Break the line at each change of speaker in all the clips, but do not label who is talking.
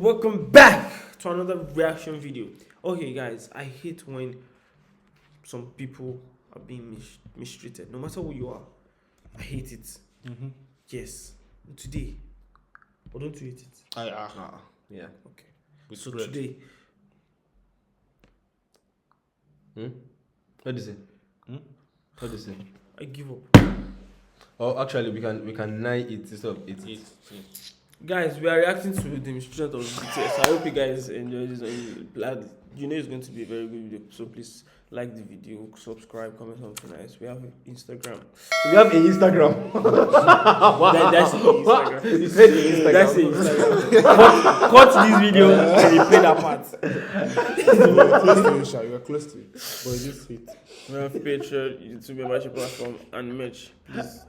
Welcome back to another reaction video. Okay guys, I hate when some people are being mistreated, no matter who you are. I hate it. Yes. Today, or don't you hate it?
Yeah.
Okay. So today,
What do you say? What do you say?
I give up.
Oh, actually, we can deny it instead of it.
Guys, we are reacting to the mistreatment of BTS. I hope you guys enjoy this. And glad you know it's going to be a very good video. So please like the video, subscribe, comment something nice. We have Instagram.
We have an Instagram.
That's the Instagram.
You said Instagram.
That's the Instagram. cut this video and you play that part.
You are close to it, but you just hit.
We have Patreon, YouTube membership platform, and merch. Please,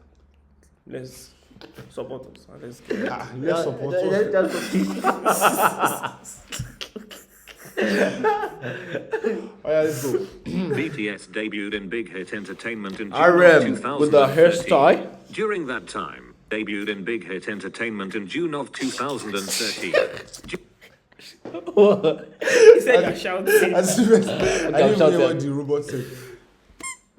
let's support us. And let's get
Let's support us. Alright, let's go.
BTS debuted in Big Hit Entertainment in June
RM
2013.
with the hairstyle.
During that time, debuted in Big Hit Entertainment in June of 2013.
He said you're shouting.
I didn't even hear what the robot said.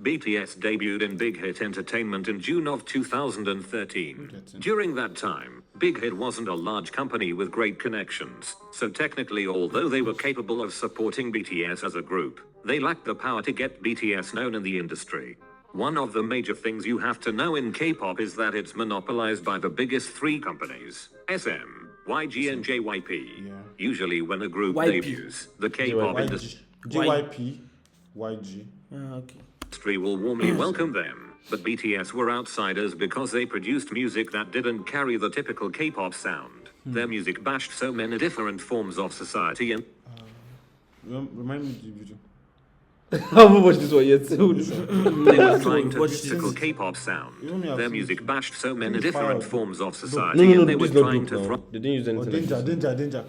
BTS debuted in Big Hit Entertainment in June of 2013. During that time, Big Hit wasn't a large company with great connections, so technically although they were capable of supporting BTS as a group, they lacked the power to get BTS known in the industry. One of the major things you have to know in K-pop is that it's monopolized by the biggest three companies, SM, YG and JYP.
Yeah.
Usually when a group
YP.
debuts, the K-pop industry
JYP, YG.
Okay.
will warmly welcome them, but BTS were outsiders because they produced music that didn't carry the typical K-pop sound. Their music bashed so many different forms of society and
Remind me of the video.
I haven't watched this one yet.
they were trying to
Watch
do
this.
typical K-pop sound.
You know me, I've
Their
seen
music
it.
bashed so many
It's
different
fire.
forms of
No,
society
no,
and they
this
were
is not
trying
dope
to
now.
throw
They didn't use anything.
Danger.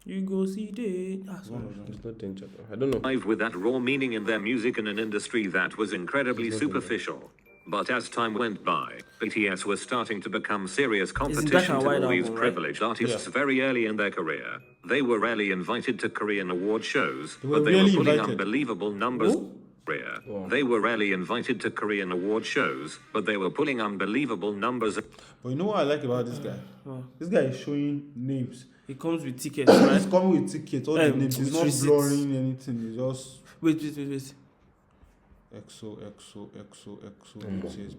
You go see the. That's one.
It's not danger. I don't know.
live with that raw meaning in their music in an industry that was incredibly superficial. But as time went by, BTS was starting to become serious competition
and
to
white
all these
album, right?
privileged artists very early in their career. They were rarely invited to Korean award shows,
were
but they were
really
pulling
invited.
unbelievable numbers. They were rarely invited to Korean award shows, but they were pulling unbelievable numbers.
But you know what I like about this guy? This guy is showing names.
It comes with tickets,
He's
right?
coming with tickets, all the names. He's
with
not
receipts.
blurring anything. He's just
Wait.
EXO,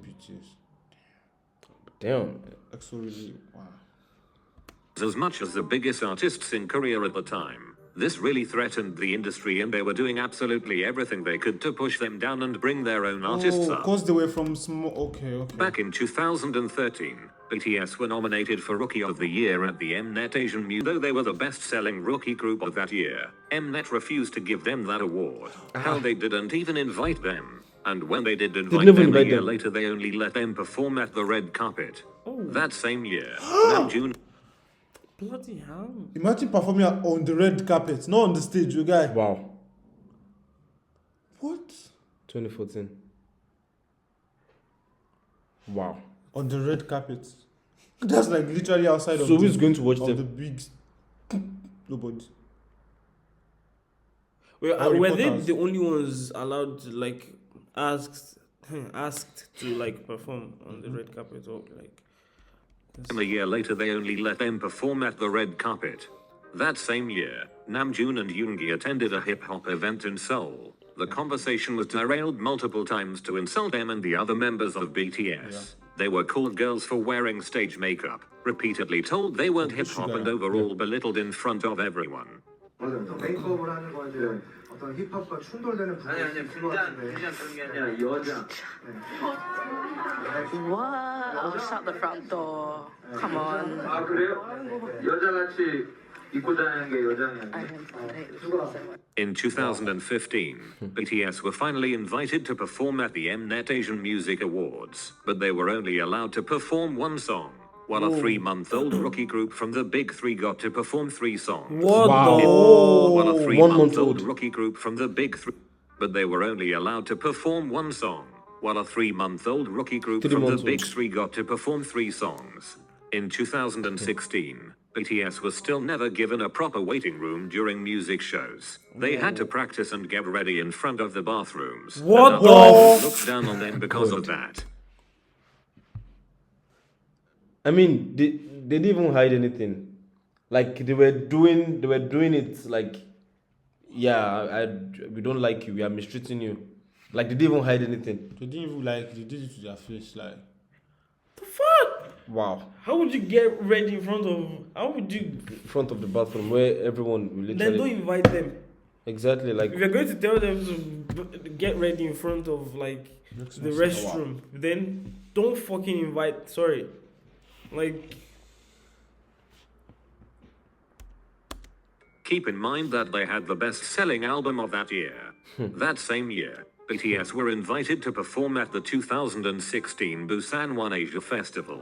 BTS.
Damn.
EXO really, wow.
As much as the biggest artists in Korea at the time. This really threatened the industry and they were doing absolutely everything they could to push them down and bring their own artists up.
Because they were from small. Okay.
Back in 2013, BTS were nominated for Rookie of the Year at the Mnet Asian Music. Though they were the best-selling rookie group of that year, Mnet refused to give them that award. How they didn't even invite them. And when they did invite
never
them a
invite
year
them.
later, they only let them perform at the red carpet. That same year, Namjoon
Bloody hell.
Imagine performing on the red carpet, not on the stage, you guy.
Wow.
What?
2014. Wow.
On the red carpet. That's like literally outside of
So
the,
who's going to watch
of
them?
the big. Nobody.
Were they
reporters.
the only ones allowed to asked to perform on the red carpet or like?
a year later, they only let them perform at the red carpet. That same year, Namjoon and Yoongi attended a hip-hop event in Seoul. The conversation was derailed multiple times to insult them and the other members of BTS. They were called girls for wearing stage makeup, repeatedly told they weren't hip-hop and overall belittled in front of everyone.
메이크업을 하는 거에 어떤 힙합과 충돌되는 부분이 있을 것 같은데.
그런 게 아니라 여자.
What? Oh, shut the front door. Come on.
아 그래요? 여자같이 입고 다니는 게 여자냐?
In 2015, BTS were finally invited to perform at the Mnet Asian Music Awards, but they were only allowed to perform one song, while a 3-month-old rookie group from the Big Three got to perform 3 songs.
What
Wow.
the?
While a 3-month-old
1 month old.
rookie group from the Big Three, but they were only allowed to perform one song, while a 3-month-old rookie group
3
from the
months
Big
old.
Three got to perform 3 songs. In 2016, BTS was still never given a proper waiting room during music shows. They had to practice and get ready in front of the bathrooms.
What
and
the
others looked down on them because of
God.
that.
I mean, they didn't even hide anything. Like they were doing it like, yeah, we don't like you, we are mistreating you. Like they didn't even hide anything.
They didn't even like, they did it to their face, like.
The fuck?
Wow.
How would you get ready in front of? How would you?
In front of the bathroom where everyone will
Then
literally.
don't invite them.
Exactly, like.
If you're going to tell them to get ready in front of like the restroom, then don't fucking invite. Sorry, like.
Keep in mind that they had the best-selling album of that year. That same year, BTS were invited to perform at the 2016 Busan One Asia Festival.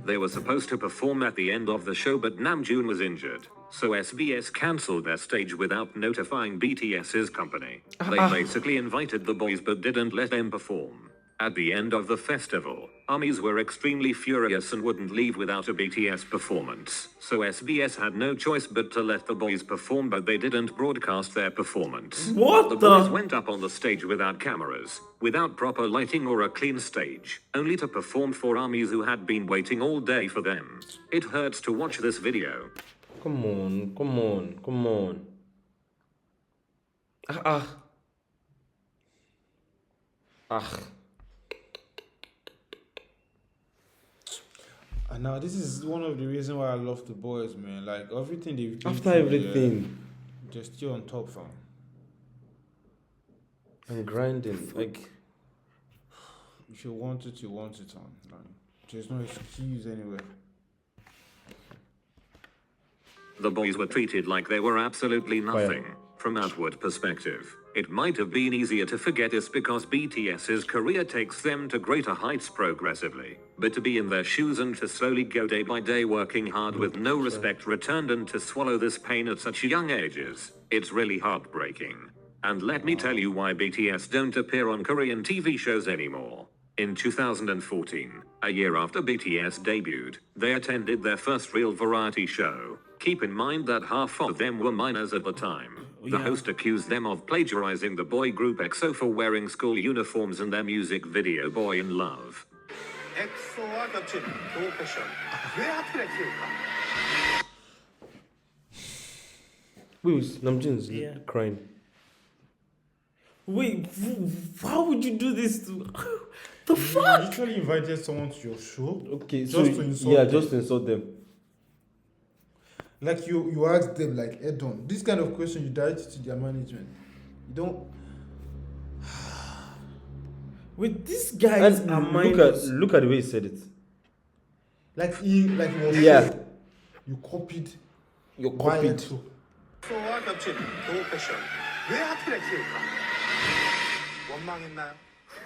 They were supposed to perform at the end of the show, but Namjoon was injured, so SBS cancelled their stage without notifying BTS's company. They basically invited the boys but didn't let them perform. At the end of the festival, ARMYs were extremely furious and wouldn't leave without a BTS performance. So SBS had no choice but to let the boys perform, but they didn't broadcast their performance.
What
The
the?
boys went up on the stage without cameras, without proper lighting or a clean stage, only to perform for ARMYs who had been waiting all day for them. It hurts to watch this video.
Come on.
And now this is one of the reasons why I love the boys, man. Like everything they've been
After
through,
everything.
they're still on top, fam.
And grinding. Like,
If you want it, you want it, on. Like, there's no excuse anywhere.
The boys were treated like they were absolutely nothing. From outward perspective, it might have been easier to forget this because BTS's career takes them to greater heights progressively. But to be in their shoes and to slowly go day by day working hard with no respect returned and to swallow this pain at such young ages, it's really heartbreaking. And let me tell you why BTS don't appear on Korean TV shows anymore. In 2014, a year after BTS debuted, they attended their first real variety show. Keep in mind that half of them were minors at the time. The host accused them of plagiarizing the boy group EXO for wearing school uniforms in their music video Boy in Love.
엑소와 겹친 교복 패션. 왜 하필 엑소일까?
wait, Namjoon's
Yeah.
crying.
Wait, how would you do this to? The
You
fuck?
literally invited someone to your show.
Okay,
Just
so
to insult them.
just to insult them.
Like you ask them like head on. This kind of question you direct it to their management. You don't.
With these guys
And
are minors.
look at the way he said it.
Like he was.
Yeah.
You copied.
You
my
copied.
EXO.
엑소와 겹친 교복 패션. 왜 하필 엑소일까? 원망했나요?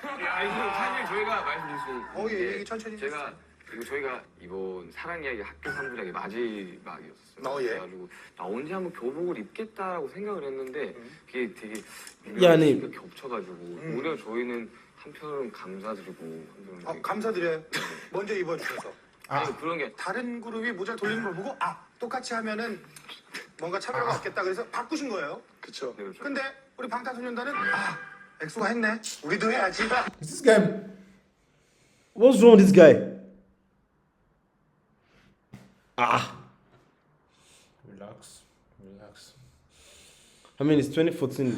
아니 사실 저희가 말씀드릴 수
예, 얘기 천천히
제가 그리고 저희가 이번 사랑 이야기 학교 3부작의 마지막이었어요.
예.
그래가지고 나 언제 한번 교복을 입겠다라고 생각을 했는데 그게 되게
야, 아니.
시기가 겹쳐가지고 오히려 저희는 한편으로는 감사드리고 한편으로는
감사드려요. 먼저 입어주셔서.
아니 그런 게
다른 그룹이 모자를 돌리는 걸 보고 똑같이 하면은 뭔가 차별화가 없겠다 그래서 바꾸신 거예요. 그렇죠.
네, 그렇죠.
근데 우리 방탄소년단은 엑소가 했네. 우리도 해야지.
Is this guy?
What's wrong with this guy?
Relax.
I mean, it's 2014.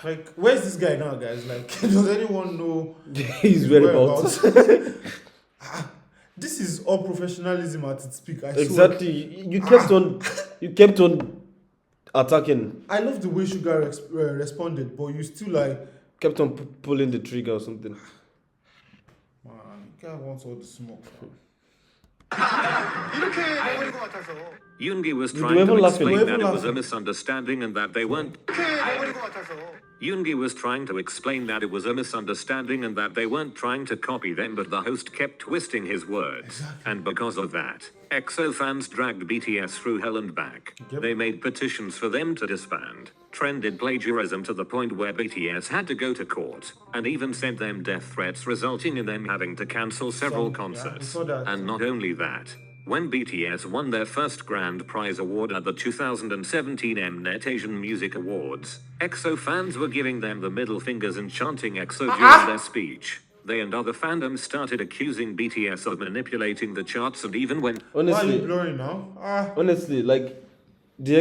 Like, where's this guy now, guys? Like, does anyone know
He's
his
very about.
whereabouts? This is all professionalism at its peak. I swear.
Exactly. You kept on attacking.
I love the way Suga responded, but you still like,
Kept on pulling the trigger or something.
man, guy wants all the smoke.
이렇게 돼버린 것 같아서.
Yoongi was
You
trying
ever
to
laugh
explain
at-
that it was a
laughing?
misunderstanding and that they weren't.
이렇게 돼버린 것 같아서.
Yoongi was trying to explain that it was a misunderstanding and that they weren't trying to copy them, but the host kept twisting his words. And because of that, EXO fans dragged BTS through hell and back.
Yep.
They made petitions for them to disband, trended plagiarism to the point where BTS had to go to court, and even sent them death threats, resulting in them having to cancel several
we
concerts.
saw that.
And not only that, When BTS won their first grand prize award at the 2017 Mnet Asian Music Awards, EXO fans were giving them the middle fingers and chanting EXO during their speech. They and other fandoms started accusing BTS of manipulating the charts and even when
Why are you
Honestly,
blurring now?
honestly, like the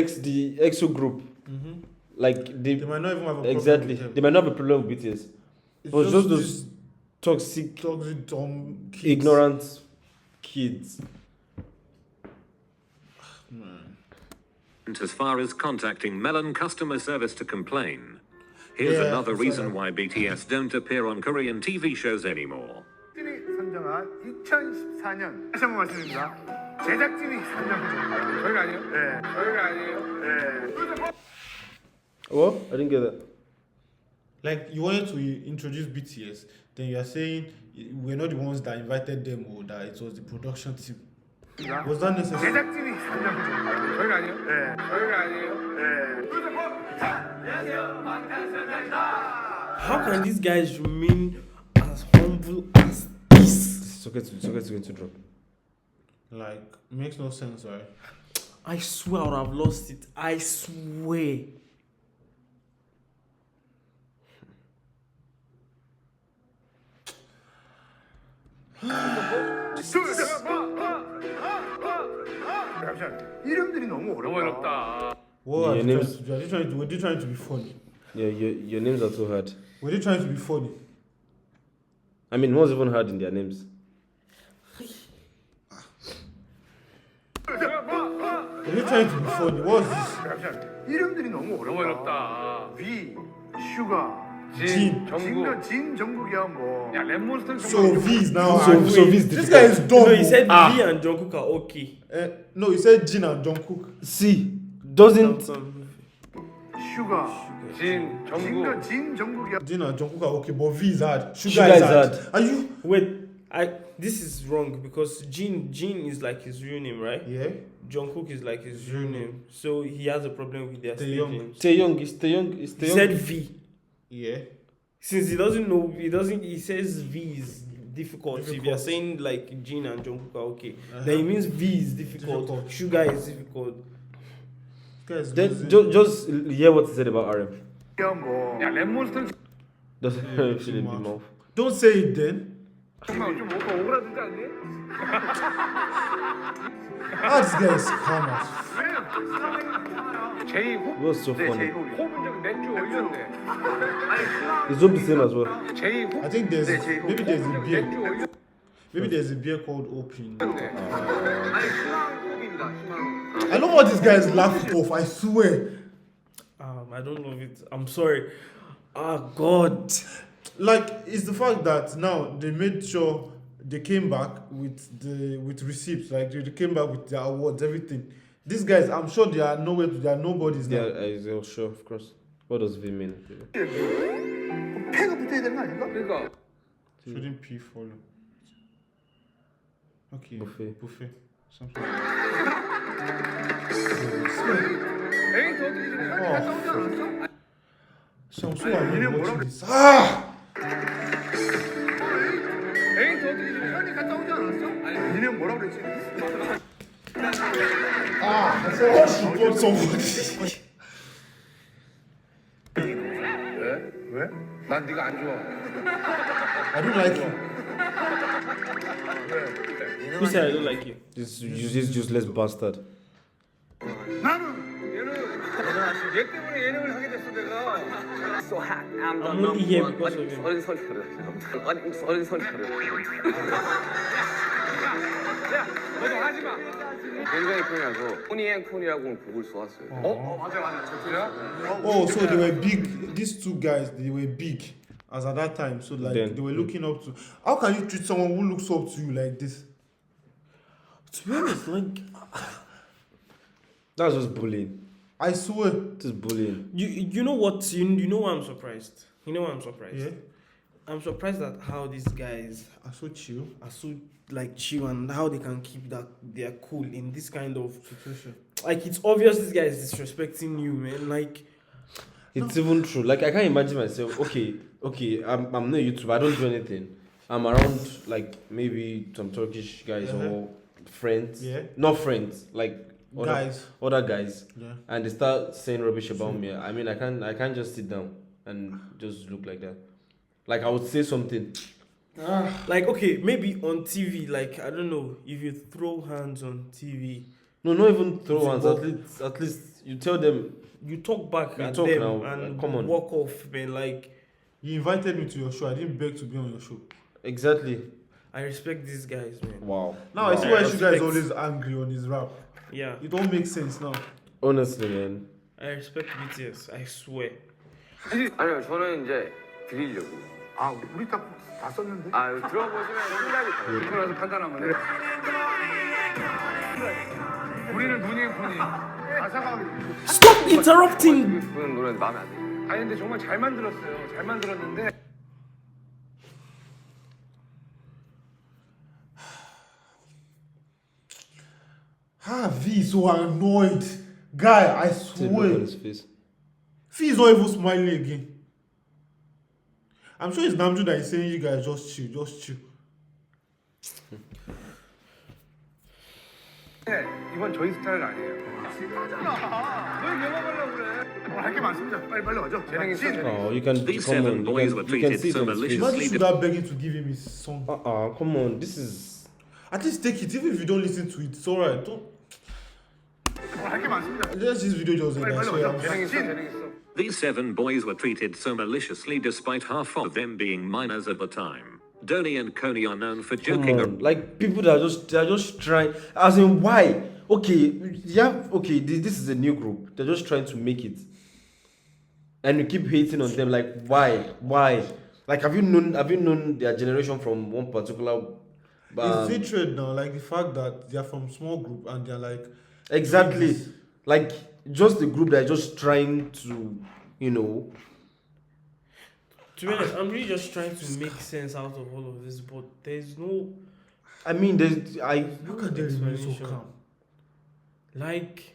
EXO group, like
They might not even have a problem
exactly,
with them.
they might not have a problem with BTS.
It's
But just those
this
toxic,
toxic, dumb kids.
ignorant kids.
as far as contacting Melon customer service to complain. Here's
Yeah,
another
I saw
reason
that.
why BTS don't appear on Korean TV shows anymore.
제작진이 선정한 2014년 다시 한번 말씀드립니다. 제작진이 선정한 겁니다. 저희가 아니에요? 네. 저희가 아니에요? 네.
What? I didn't get that.
Like you wanted to introduce BTS, then you are saying we're not the ones that invited them or that it was the production team. Was that necessary?
제작진이 선정한 겁니다. 저희가 아니에요? 네. 저희가 아니에요? 네.
How can these guys remain as humble as this?
It's going to drop.
Like makes no sense, right?
I swear I would have lost it. I swear.
잠시만. 이름들이 너무 어렵다.
What
Yeah,
are
names-
you trying to? Were they trying to be funny?
Yeah, your names are too hard.
Were they trying to be funny?
I mean, what's even hard in their names?
Were they trying to be funny? What's this?
잠시만. 이름들이 너무 어렵다. 위, 슈가,
Jin.
진, 정국이야 뭐. 야, 랩몬스터
So V is now.
So V is
this guy is dumb.
No, he said
oh.
V and Jungkook are okay.
No, he said Jin and Jungkook.
See, doesn't
슈가,
진, 정국.
진, 정국이야.
Jin and Jungkook are okay, but V is hard.
Suga is hard.
Are you?
Wait, this is wrong because Jin is like his real name, right?
Yeah.
Jungkook is like his real name, so he has a problem with their stage
Taehyung.
names.
Taehyung is Taehyung is
He said
Taehyung.
V.
Yeah.
Since he doesn't know, he says V is difficult. So if you're
Difficult.
saying like Jin and Jungkook are okay, then it means V is difficult.
Difficult.
Sugar is difficult.
Guys,
Then just hear what he said about RM.
야, 뭐.
야, 랩몬스터
Doesn't feel in the mouth.
don't say it then.
좀 뭔가 오그라들지 않니?
This guy is calm as
제이 호?
It was so funny.
호분적 맥주 올렸네.
It's not the same as well.
제이 호?
I think there's maybe there's a
맥주
beer.
올렸네.
Maybe there's a beer called Open.
아니 희망국입니다. 희망국.
I know what this guy is laughing off. I swear.
I don't know if it's. I'm sorry. Oh God.
Like it's the fact that now they made sure they came back with receipts. Like they came back with their awards, everything. These guys, I'm sure they are nowhere. They are nobodies now.
Yeah, sure, of course. What does V mean?
패가 붙어야 되는 거 아닌가?
그러니까
Shouldn't P follow? Okay.
Buffet.
Buffet. Something.
에이 더 어떻게 좀 해?
싸우지 않았어?
Some so I'm
얘네
watching
뭐라고
this.
에이 더 어떻게 좀 해?
형이 갔다 오지 않았어? 아니, 니네 뭐라 그랬지?
I said, oh, she got somebody.
왜?
난 네가 안 좋아.
I don't like him.
Who said I don't like you?
This useless bastard.
나는
얘 때문에 예능을 하게 됐어 내가.
So hot. I'm the
I'm only here
number
because
one.
of him.
어린 소리 어린 소리
너도 하지 마.
굉장히 편해서 코니앤콘이라고 곡을 써왔어요.
맞아. 저야?
Oh, so they were big. These two guys, they were big as at that time. So like
Then-
they were looking up to. How can you treat someone who looks up to you like this?
To be honest, like
That's just bullying.
I swear.
Just bullying.
you know what you know why I'm surprised. You know why I'm surprised.
Yeah.
I'm surprised at how these guys
I'm so chill.
are so like chill and how they can keep that they're cool in this kind of situation. Like it's obvious this guy is disrespecting you, man. Like
It's even true. Like I can't imagine myself. Okay, I'm not YouTube. I don't do anything. I'm around like maybe some Turkish guys or friends,
Yeah.
not friends, like
Guys.
other guys,
Yeah.
and they start saying rubbish about me. I mean, I can't just sit down and just look like that. Like I would say something.
Like, okay, maybe on TV, like, I don't know, if you throw hands on TV,
No, not even throw
It's
hands.
about-
At least you tell them.
you talk back
You
at
talk
them
now,
and
come on.
walk off, man. Like,
You invited me to your show. I didn't beg to be on your show.
Exactly.
I respect these guys, man.
Wow.
Now I see
Wow.
why Suga is
Respect.
always angry on his rap.
Yeah,
It don't make sense now.
Honestly, man.
I respect BTS, I swear.
아니요, 저는 이제 드리려고.
아, 우리 다 썼는데.
아, 들어보시면 생각이 달라요.
듣고 나서 판단하면 돼. 우리는 눈이 콘이.
가사가
Stop interrupting!
부르는 노래는 마음에 안 들어요.
아니 근데 정말 잘 만들었어요. 잘 만들었는데
V is so annoyed. Guy, I
Take a look
swear.
at his face.
V is not even smiling again. I'm sure it's Namjoon that is saying you guys just chill, just chill.
이건 저희 스타일 아니에요. 싫다잖아. 왜 영업하려고 그래?
할게 많습니다. 빨리 가죠.
재능 있어. 재능.
Oh, you can
These
come
seven
on.
boys
You
were
can
treated
see it
so
on his face.
maliciously.
Imagine Suga begging to give him his song.
Come on. This is.
At least take it, even if you don't listen to it, it's alright. Don't.
할게 많습니다.
Just this video just
빨리
so
가죠.
재능 있어.
진.
재능 있어.
These 7 boys were treated so maliciously despite half of them being minors at the time. Donnie and Coney are known for
Come
joking
on. Like people that are just trying. As in, why? Okay, yeah. Okay, this is a new group. They're just trying to make it, and you keep hating on them. Like why? Like have you known their generation from one particular?
it's hatred now, like the fact that they are from small group and they're like
Exactly.
this.
Like just the group that are just trying to, you know.
To be honest, I'm really just trying to make sense out of all of this, but there's no
I mean,
How can they remain so
explanation.
calm?
Like,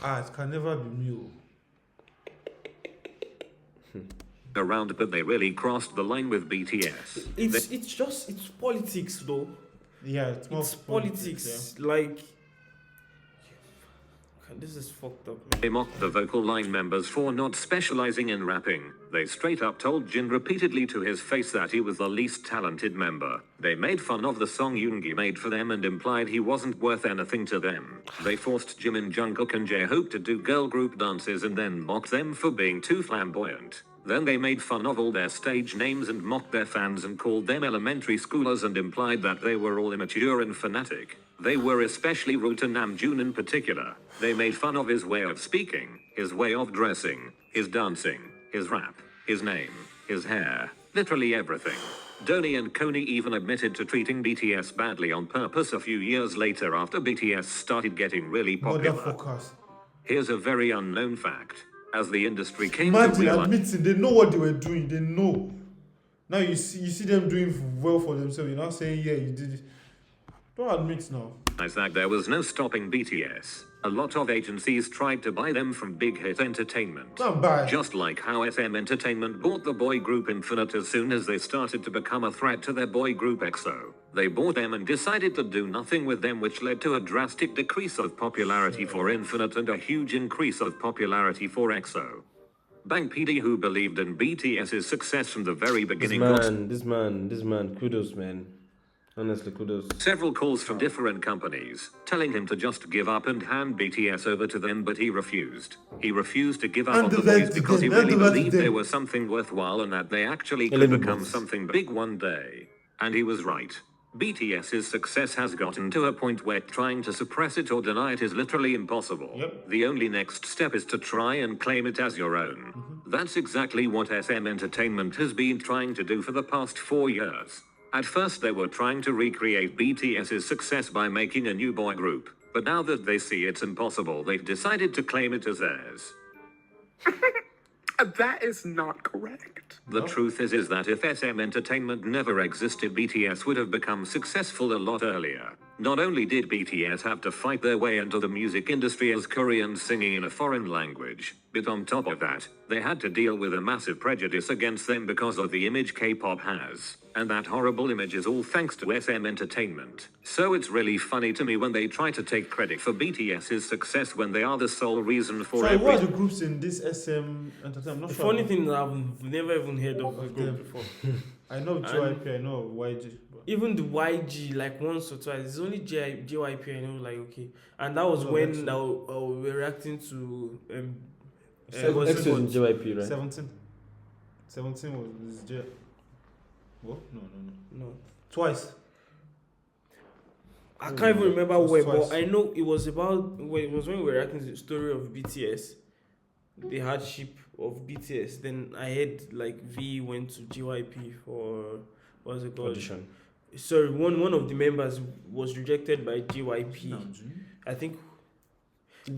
It can never be me.
around, but they really crossed the line with BTS.
it's politics though.
Yeah, it's more
It's politics. Like, this is fucked up, man.
They mocked the vocal line members for not specializing in rapping. They straight up told Jin repeatedly to his face that he was the least talented member. They made fun of the song Yoongi made for them and implied he wasn't worth anything to them. They forced Jimin, Jungkook and Jhope to do girl group dances and then mocked them for being too flamboyant. Then they made fun of all their stage names and mocked their fans and called them elementary schoolers and implied that they were all immature and fanatic. They were especially rude to Namjoon in particular. They made fun of his way of speaking, his way of dressing, his dancing, his rap, his name, his hair, literally everything. Donnie and Coney even admitted to treating BTS badly on purpose a few years later after BTS started getting really popular.
Motherfuckers.
Here's a very unknown fact. As the industry came to
Imagine
realize
admitting they know what they were doing. They know. Now you see them doing well for themselves. You're not saying yeah you did it. Don't admit now.
that there was no stopping BTS, a lot of agencies tried to buy them from Big Hit Entertainment.
Don't buy.
Just like how SM Entertainment bought the boy group Infinite as soon as they started to become a threat to their boy group EXO. They bought them and decided to do nothing with them, which led to a drastic decrease of popularity for Infinite and a huge increase of popularity for EXO. Bang PD, who believed in BTS's success from the very beginning, got
This man, kudos, man. Honestly, kudos.
several calls from different companies, telling him to just give up and hand BTS over to them, but he refused. He refused to give up
And
on the
the
boys because he
them,
really
and the
believed
them.
they were something worthwhile and that they actually could
little
become
bit.
something big one day. And he was right. BTS's success has gotten to a point where trying to suppress it or deny it is literally impossible.
Yep.
The only next step is to try and claim it as your own. That's exactly what SM Entertainment has been trying to do for the past 4 years. At first they were trying to recreate BTS's success by making a new boy group, but now that they see it's impossible, they've decided to claim it as theirs.
That is not correct.
The truth is that if SM Entertainment never existed, BTS would have become successful a lot earlier. Not only did BTS have to fight their way into the music industry as Koreans singing in a foreign language, but on top of that, they had to deal with a massive prejudice against them because of the image K-pop has. And that horrible image is all thanks to SM Entertainment. So it's really funny to me when they try to take credit for BTS's success when they are the sole reason for
Sorry, what are the
everything.
groups in this SM Entertainment? I'm not
The
sure.
funny thing is I've never even heard of the
Of
group
them.
before.
I know JYP, I know YG. But
Even the YG, like once or twice. It's only JYP I know, like, okay. And that was
No,
when
EXO.
we were reacting to
Seven-
what's it
X is in
called?
JYP, right?
17. 17 was J. What? No.
No.
Twice.
I can't even remember
It was
where,
twice.
but I know it was about it was when we were reacting to the story of BTS, the hardship of BTS. Then I heard like V went to JYP for what's it called?
Audition.
Sorry, one of the members was rejected by JYP.
Namjoon?
I think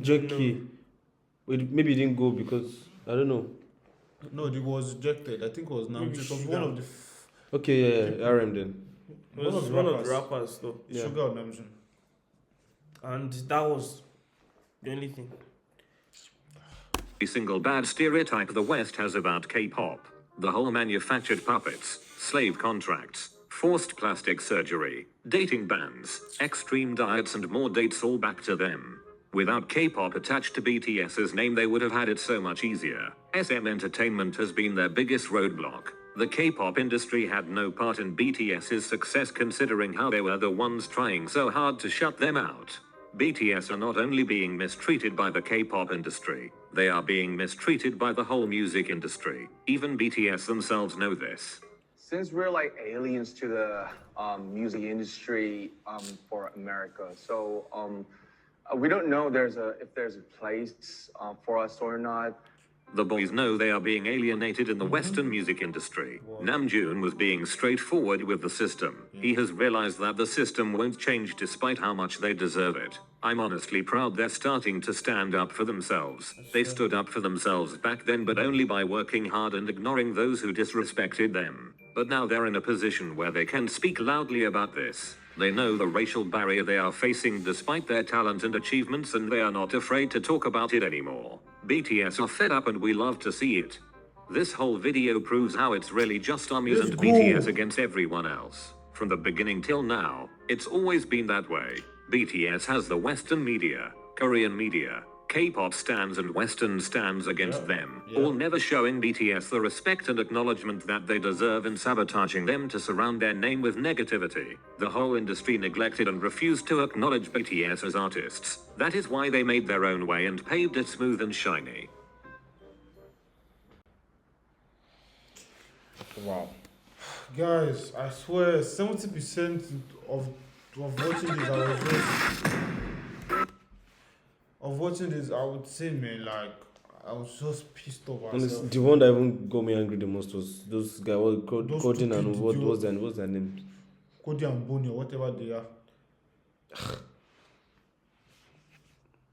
Junkie. Wait, maybe he didn't go because I don't know.
No, it was rejected. I think it was Namjoon. It was
Suga.
one of the
Okay, yeah, RM then.
it was one of the rappers though,
Yeah.
Sugar or Namjoon.
and that was the only thing.
A single bad stereotype the West has about K-pop. The whole manufactured puppets, slave contracts, forced plastic surgery, dating bans, extreme diets and more dates all back to them. Without K-pop attached to BTS's name they would have had it so much easier. SM Entertainment has been their biggest roadblock. The K-pop industry had no part in BTS's success considering how they were the ones trying so hard to shut them out. BTS are not only being mistreated by the K-pop industry, they are being mistreated by the whole music industry. Even BTS themselves know this.
Since we're like aliens to the music industry for America, so we don't know if there's a place for us or not.
The boys know they are being alienated in the Western music industry. Namjoon was being straightforward with the system. He has realized that the system won't change despite how much they deserve it. I'm honestly proud they're starting to stand up for themselves. They stood up for themselves back then, but only by working hard and ignoring those who disrespected them. But now they're in a position where they can speak loudly about this. They know the racial barrier they are facing despite their talent and achievements, and they are not afraid to talk about it anymore. BTS are fed up and we love to see it. This whole video proves how it's really just armies
Let's
and
go.
BTS against everyone else. From the beginning till now, it's always been that way. BTS has the Western media, Korean media, K-pop stans and Western stans against them, all never showing BTS the respect and acknowledgement that they deserve and sabotaging them to surround their name with negativity. The whole industry neglected and refused to acknowledge BTS as artists. That is why they made their own way and paved it smooth and shiny.
Wow.
Guys, I swear 70% of watching this, I was just of watching this, I would say, man, like I was just pissed off
And
myself.
the one that even got me angry the most was those guys,
Those
Coding and
stupid
what's
idiots.
their name?
Cody and Bonnie or whatever they are.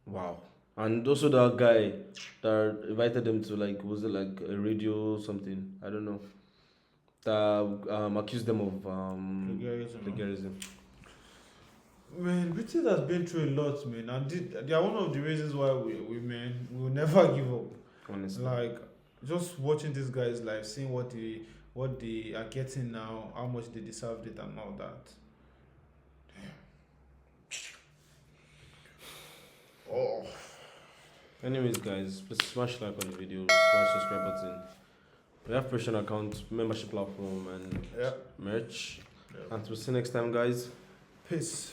Wow. And also that guy that invited them to, like, was it like a radio or something? I don't know. That accused them of plagiarism.
Man, BTS has been through a lot, man, and they are one of the reasons why we will never give up.
Honestly.
Like just watching these guys, like seeing what they are getting now, how much they deserved it, and all that. Damn. Oh.
Anyways, guys, please smash like on the video, smash subscribe button. We have Patreon account, membership platform, and merch. And we'll see you next time, guys.
Peace.